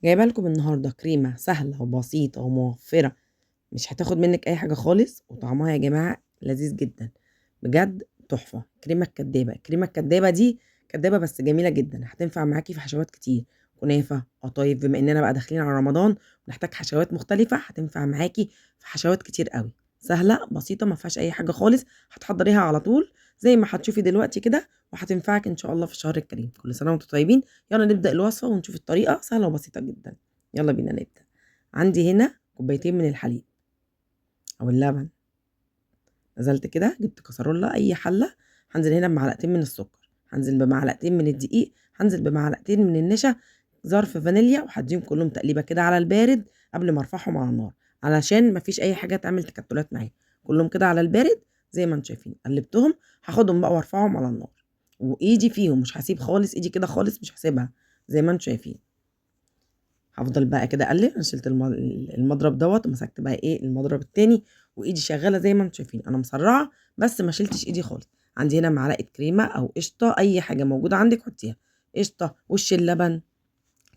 جايبه لكم النهارده كريمه سهله وبسيطه وموفره، مش هتاخد منك اي حاجه خالص، وطعمها يا جماعه لذيذ جدا بجد. تحفه. كريمه الكدابه، الكريمه الكدابه دي كدابه بس جميله جدا، هتنفع معاكي في حشوات كتير. كنافه، قطايف، بما اننا بقى داخلين على رمضان ونحتاج حشوات مختلفه، هتنفع معاكي في حشوات كتير قوي. سهله بسيطه ما فيهاش اي حاجه خالص، هتحضريها على طول زي ما هتشوفي دلوقتي كده، وهتنفعك ان شاء الله في الشهر الكريم. كل سنه وانتم طيبين. يلا نبدا الوصفه ونشوف الطريقه، سهله وبسيطه جدا. يلا بينا نبدا. عندي هنا كوبايتين من الحليب او اللبن. نزلت كده جبت كسرولة اي حله، هنزل هنا بمعلقتين من السكر، هنزل بمعلقتين من الدقيق، هنزل بمعلقتين من النشا، ظرف فانيليا، وهديهم كلهم تقليبه كده على البارد قبل ما ارفعهم على النار، علشان مفيش اي حاجه تعمل تكتلات معايا. كلهم كده على البارد زي ما انتم شايفين. قلبتهم، هاخدهم بقى وارفعهم على النار، وايدي فيهم مش هسيب خالص، ايدي كده خالص مش هسيبها زي ما انتم شايفين. هافضل بقى كده اقلب. انا شلت المضرب دوت ومسكت بقى ايه المضرب التاني، وايدي شغاله زي ما انتم شايفين. انا مسرعه بس ما شلتش ايدي خالص. عندي هنا معلقه كريمه او قشطه، اي حاجه موجوده عندك حطيها. قشطه، وش اللبن،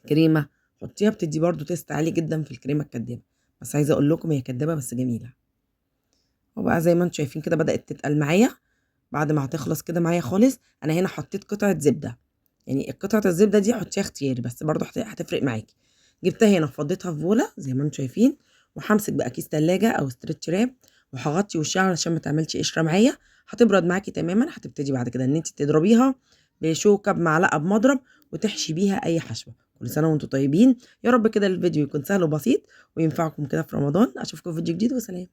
كريمه، حطيها، بتدي برضو تيست عالي جدا في الكريمه الكدابه. بس عايزه اقول لكم هي كدابه بس جميله. وبقى زي ما انتم شايفين كده بدات تتقل معايا. بعد ما هتخلص كده معايا خالص، انا هنا حطيت قطعه زبده. يعني قطعه الزبده دي حطيها اختياري، بس برضو هتفرق معاكي. جبتها هنا فضيتها في بوله زي ما انتم شايفين، وهمسك بقى كيس تلاجة او ستريتش راب، وهغطي وشها علشان ما تعملش قشره معايا. هتبرد معاكي تماما. هتبتدي بعد كده ان انت تضربيها بشوكه، بمعلقه، بمضرب، وتحشي بيها اي حشوه. كل سنه وانتم طيبين. يا رب كده الفيديو يكون سهل وبسيط وينفعكم كده في رمضان. اشوفكم في فيديو جديد، وسلام.